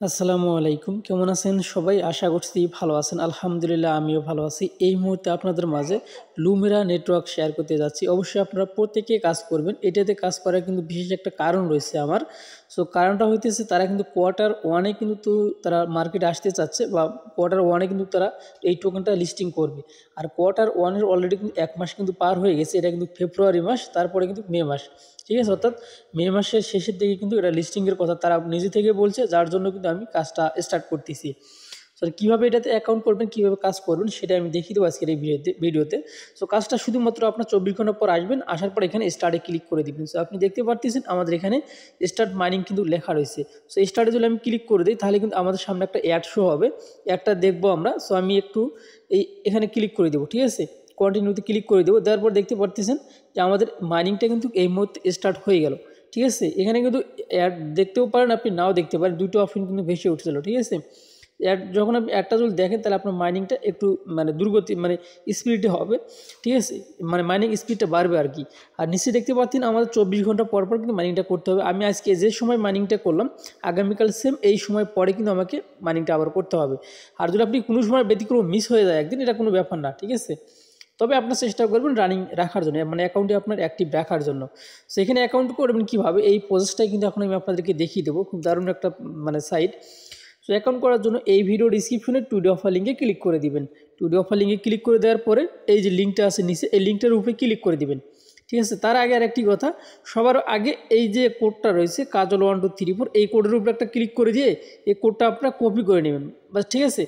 আসসালামু আলাইকুম, কেমন আছেন সবাই? আশা করছি ভালো আছেন। আলহামদুলিল্লাহ আমিও ভালো আছি। এই মুহূর্তে আপনাদের মাঝে লুমেরা নেটওয়ার্ক শেয়ার করতে যাচ্ছি। অবশ্যই আপনারা প্রত্যেকে কাজ করবেন। এটাতে কাজ করার কিন্তু বিশেষ একটা কারণ রয়েছে আমার। সো কারণটা হইতেছে তারা কিন্তু কোয়ার্টার ওয়ানে কিন্তু তারা মার্কেটে আসতে চাচ্ছে, বা কোয়ার্টার ওয়ানে কিন্তু তারা এই টোকেনটা লিস্টিং করবে। আর কোয়ার্টার ওয়ানের অলরেডি কিন্তু 1 মাস কিন্তু পার হয়ে গেছে। এটা কিন্তু ফেব্রুয়ারি মাস, তারপরে কিন্তু মে মাস, ঠিক আছে? অর্থাৎ মে মাসের শেষের দিকে কিন্তু এটা লিস্টিংয়ের কথা তারা নিজে থেকে বলছে, যার জন্য কিন্তু আমি কাজটা স্টার্ট করতেছি। সো কীভাবে এটাতে অ্যাকাউন্ট করবেন, কীভাবে কাজ করবেন সেটা আমি দেখিয়ে দেবো আজকের এই ভিডিওতে। সো কাজটা শুধুমাত্র আপনার 24 ঘন্টা পর আসবেন, আসার পর এখানে স্টার্টে ক্লিক করে দিবেন। সো আপনি দেখতে পারতেছেন আমাদের এখানে স্টার্ট মাইনিং কিন্তু লেখা রয়েছে। সো স্টার্টে যদি আমি ক্লিক করে দিই তাহলে কিন্তু আমাদের সামনে একটা অ্যাড শো হবে, অ্যাডটা দেখবো আমরা। সো আমি একটু এখানে ক্লিক করে দেবো, ঠিক আছে? কন্টিনিউতে ক্লিক করে দেবো। দেওয়ার পর দেখতে পারতেছেন যে আমাদের মাইনিংটা কিন্তু এই মুহূর্তে স্টার্ট হয়ে গেল, ঠিক আছে? এখানে কিন্তু অ্যাড দেখতেও পারেন, আপনি নাও দেখতে পারেন, দুটো অপশন কিন্তু ভেসে উঠছিল, ঠিক আছে? অ্যাড যখন আপনি অ্যাডটা যদি দেখেন তাহলে আপনার মাইনিংটা একটু দুর্গতি স্পিডে হবে, ঠিক আছে? মাইনিং স্পিডটা বাড়বে আর কি। আর নিচে দেখতে পাচ্ছেন আমাদের 24 ঘন্টা পর পর কিন্তু মাইনিংটা করতে হবে। আমি আজকে যে সময় মাইনিংটা করলাম, আগামীকাল সেম এই সময় পরে কিন্তু আমাকে মাইনিংটা আবার করতে হবে। আর যদি আপনি কোনো সময় ব্যতিক্রম মিস হয়ে যায় একদিন, এটা কোনো ব্যাপার না, ঠিক আছে? তবে আপনার চেষ্টা করবেন রানিং রাখার জন্য, অ্যাকাউন্টে আপনার অ্যাক্টিভ রাখার জন্য। সেখানে অ্যাকাউন্ট করবেন কীভাবে, এই প্রসেসটাই কিন্তু এখন আমি আপনাদেরকে দেখিয়ে দেবো। খুব দারুণ একটা সাইট। সো অ্যাকাউন্ট করার জন্য এই ভিডিও ডিসক্রিপশনে টুডে অফার লিঙ্কে ক্লিক করে দিবেন। টুডে অফার লিঙ্কে ক্লিক করে দেওয়ার পরে এই যে লিঙ্কটা আছে নিচে, এই লিঙ্কটার উপরে ক্লিক করে দিবেন, ঠিক আছে? তার আগে আর একটি কথা, সবার আগে এই যে কোডটা রয়েছে কাজল 1234, এই কোডের উপরে একটা ক্লিক করে দিয়ে এই কোডটা আপনারা কপি করে নেবেন, বাস, ঠিক আছে?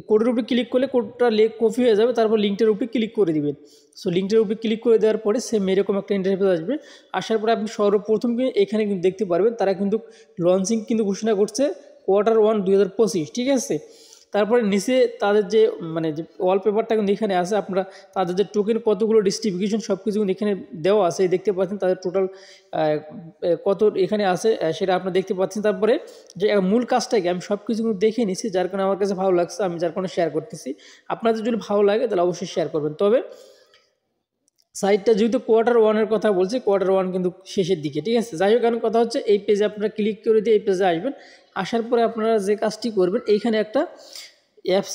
কোডের উপরে ক্লিক করলে কোডটা কপি হয়ে যাবে, তারপর লিঙ্কটার উপরে ক্লিক করে দিবেন। সো লিঙ্কটার উপরে ক্লিক করে দেওয়ার পরে সেম এরকম একটা ইন্টারফেস আসবে। আসার পরে আপনি সর্বপ্রথম এখানে কিন্তু দেখতে পারবেন তারা কিন্তু লঞ্চিং কিন্তু ঘোষণা করছে Q1 2025, ঠিক আছে? তারপরে নিচে তাদের যে যে ওয়ালপেপারটা কিন্তু এখানে আছে, আপনারা তাদের যে টোকেন কতগুলো ডিস্ট্রিবিউশন সব কিছু কিন্তু এখানে দেওয়া আছে, দেখতে পাচ্ছেন তাদের টোটাল কত এখানে আছে সেটা আপনারা দেখতে পাচ্ছেন। তারপরে যে মূল কাজটাকে আমি সব কিছু কিন্তু দেখে নিছি, যার কারণে আমার কাছে ভালো লাগছে, আমি যার কারণে শেয়ার করতেছি। আপনাদের যদি ভালো লাগে তাহলে অবশ্যই শেয়ার করবেন। তবে সাইটটা যেহেতু Q1 কথা বলছে, Q1 কিন্তু শেষের দিকে, ঠিক আছে? যাই হোক, কারণ কথা হচ্ছে এই পেজে আপনারা ক্লিক করে দিয়ে এই পেজে আসবেন। আসার পরে আপনারা যে কাজটি করবেন, এইখানে একটা অ্যাপস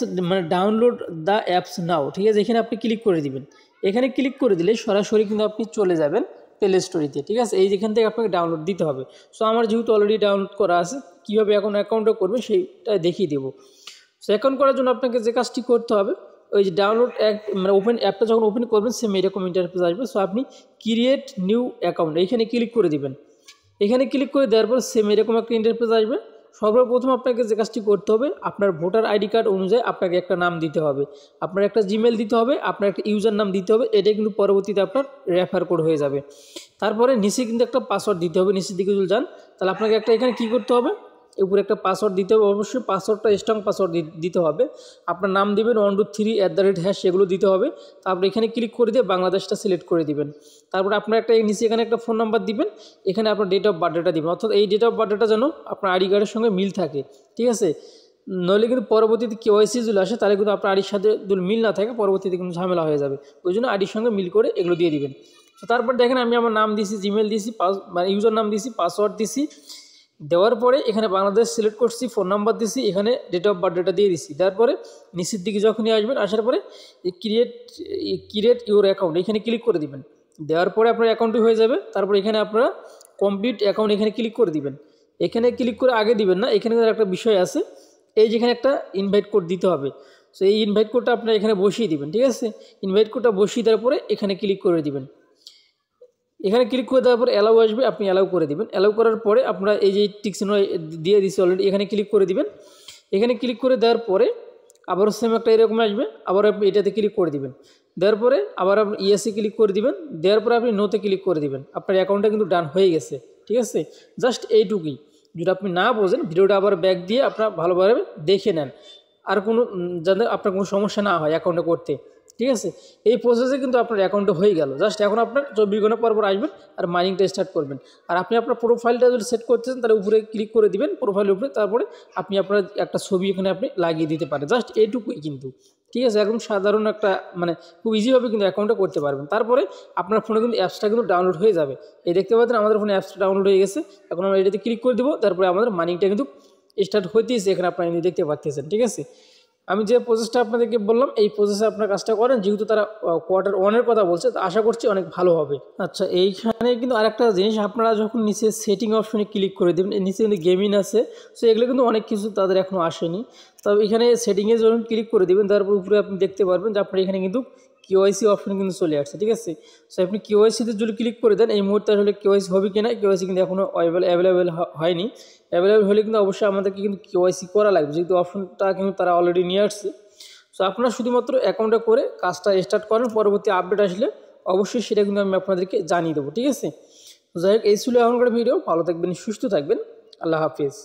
ডাউনলোড দ্য অ্যাপস নাও, ঠিক আছে? এখানে আপনি ক্লিক করে দিবেন। এখানে ক্লিক করে দিলে সরাসরি কিন্তু আপনি চলে যাবেন প্লে স্টোরিতে, ঠিক আছে? যেখান থেকে আপনাকে ডাউনলোড দিতে হবে। সো আমার যেহেতু অলরেডি ডাউনলোড করা আছে, কীভাবে এখন অ্যাকাউন্টটা করবেন সেইটা দেখিয়ে দেবো। সো অ্যাকাউন্ট করার জন্য আপনাকে যে কাজটি করতে হবে, ওই যে ডাউনলোড ওপেন অ্যাপটা যখন ওপেন করবেন সেম এরকম ইন্টারফেস আসবে। সো আপনি ক্রিয়েট নিউ অ্যাকাউন্ট এইখানে ক্লিক করে দিবেন। এখানে ক্লিক করে দেওয়ার পর সেম এরকম একটা ইন্টারফেস আসবে। সর্বপ্রথম আপনাকে যে কাজটি করতে হবে, আপনার ভোটার আইডি কার্ড অনুযায়ী আপনাকে একটা নাম দিতে হবে, আপনার একটা জিমেল দিতে হবে, আপনার একটা ইউজার নাম দিতে হবে। এটা কিন্তু পরবর্তীতে আপনার রেফার কোড হয়ে যাবে। তারপরে নিচে কিন্তু একটা পাসওয়ার্ড দিতে হবে। নিচের দিকে যদি যান তাহলে আপনাকে একটা এখানে কী করতে হবে, উপরে একটা পাসওয়ার্ড দিতে হবে। অবশ্যই পাসওয়ার্ডটা স্ট্রং পাসওয়ার্ড দিতে হবে। আপনার নাম দিবেন 123 এগুলো দিতে হবে। তারপরে এখানে ক্লিক করে দিয়ে বাংলাদেশটা সিলেক্ট করে দিবেন। তারপরে আপনার একটা নিচে এখানে একটা ফোন নাম্বার দিবেন, এখানে আপনার ডেট অফ বার্থডেটা দিবেন। অর্থাৎ এই ডেট অফ বার্থডেটা যেন আপনার আইডি কার্ডের সঙ্গে মিল থাকে, ঠিক আছে? নইলে কিন্তু পরবর্তীতে KYC যদি আসে তাহলে কিন্তু আপনার আইডির সাথে যদি মিল না থাকে পরবর্তীতে কিন্তু ঝামেলা হয়ে যাবে। ওই জন্য আইডির সঙ্গে মিল করে এগুলো দিয়ে দিবেন। তো তারপর দেখেন আমি আমার নাম দিছি, জিমেল দিছি, ইউজার নাম দিছি, পাসওয়ার্ড দিছি। দেওয়ার পরে এখানে বাংলাদেশ সিলেক্ট করছি, ফোন নাম্বার দিছি, এখানে ডেট অফ বার্থডেটা দিয়ে দিছি। দেওয়ার পরে নিচের দিকে যখনই আসবেন, আসার পরে ক্রিয়েট ইউর অ্যাকাউন্ট এখানে ক্লিক করে দিবেন। দেওয়ার পরে আপনার অ্যাকাউন্টটি হয়ে যাবে। তারপর এখানে আপনারা কমপ্লিট অ্যাকাউন্ট এখানে ক্লিক করে দিবেন। এখানে ক্লিক করে আগে দিবেন না, এখানে একটা বিষয় আছে, যেখানে একটা ইনভাইট কোড দিতে হবে। সো এই ইনভাইট কোডটা আপনারা এখানে বসিয়ে দিবেন, ঠিক আছে? ইনভাইট কোডটা বসিয়ে দেওয়ার পরে এখানে ক্লিক করে দিবেন। এখানে ক্লিক করে দেওয়ার পর অ্যালাউ আসবে, আপনি অ্যালাউ করে দিবেন। অ্যালাউ করার পরে আপনারা এই যে টিক চিহ্ন দিয়ে দিচ্ছি অলরেডি, এখানে ক্লিক করে দিবেন। এখানে ক্লিক করে দেওয়ার পরে আবারও সেম একটা এরকম আসবে, আবার আপনি এটাতে ক্লিক করে দিবেন। দেওয়ার পরে আবার আপনি ইয়েসে ক্লিক করে দিবেন। দেওয়ার পরে আপনি নোতে ক্লিক করে দিবেন। আপনার অ্যাকাউন্টটা কিন্তু ডান হয়ে গেছে, ঠিক আছে? জাস্ট এইটুকুই। যদি আপনি না বোঝেন ভিডিওটা আবার ব্যাক দিয়ে আপনারা ভালোভাবে দেখে নেন, আর কোনো যাতে আপনার কোনো সমস্যা না হয় অ্যাকাউন্টে করতে, ঠিক আছে? এই প্রসেসে কিন্তু আপনার অ্যাকাউন্টে হয়ে গেল। জাস্ট এখন আপনার 24 ঘন্টা পর আসবেন আর মাইনিংটা স্টার্ট করবেন। আর আপনি আপনার প্রোফাইলটা যদি সেট করতে চান তাহলে উপরে ক্লিক করে দিবেন, প্রোফাইলের উপরে। তারপরে আপনি আপনার একটা ছবি এখানে আপনি লাগিয়ে দিতে পারেন। জাস্ট এইটুকুই কিন্তু, ঠিক আছে? একদম সাধারণ একটা খুব ইজিভাবে কিন্তু অ্যাকাউন্টটা করতে পারবেন। তারপরে আপনার ফোনে কিন্তু অ্যাপসটা কিন্তু ডাউনলোড হয়ে যাবে। এই দেখতে পাচ্ছেন আমাদের ফোনে অ্যাপসটা ডাউনলোড হয়ে গেছে। এখন আমরা এটাতে ক্লিক করে দেবো। তারপরে আমাদের মাইনিংটা কিন্তু স্টার্ট হইতেছে, এখানে আপনারা দেখতে পাচ্ছেন। ঠিক আছে, আমি যে প্রসেসটা আপনাদেরকে বললাম এই প্রসেসে আপনার কাজটা করেন, যেহেতু তারা Q1 কথা বলছে, তো আশা করছি অনেক ভালো হবে। আচ্ছা, এইখানে কিন্তু আরেকটা জিনিস, আপনারা যখন নিচে সেটিং অপশনে ক্লিক করে দেবেন, নিচে কিন্তু গেমিং আছে, সো এগুলো কিন্তু অনেক কিছু তাদের এখনও আসেনি। তবে এখানে সেটিংয়ে যখন ক্লিক করে দেবেন, তারপর উপরে আপনি দেখতে পারবেন যে আপনার এখানে কিন্তু KYC অপশন কিন্তু চলে আসছে। ঠিক আছে, সো আপনি KYCতে যদি ক্লিক করে দেন, এই মুহূর্তে আসলে KYC হবে কিনা, KYC কিন্তু এখনও অ্যাভেলেবেল হয়নি। অ্যাভেলেবেল হলে কিন্তু অবশ্যই আমাদেরকে কিন্তু KYC করা লাগবে, যেহেতু অপশনটা কিন্তু তারা অলরেডি নিয়ে আসছে। সো আপনারা শুধুমাত্র অ্যাকাউন্টটা করে কাজটা স্টার্ট করেন, পরবর্তী আপডেট আসলে অবশ্যই সেটা কিন্তু আমি আপনাদেরকে জানিয়ে দেবো। ঠিক আছে, যাই হোক, এই ছিল এখনকার ভিডিও। ভালো থাকবেন, সুস্থ থাকবেন, আল্লাহ হাফিজ।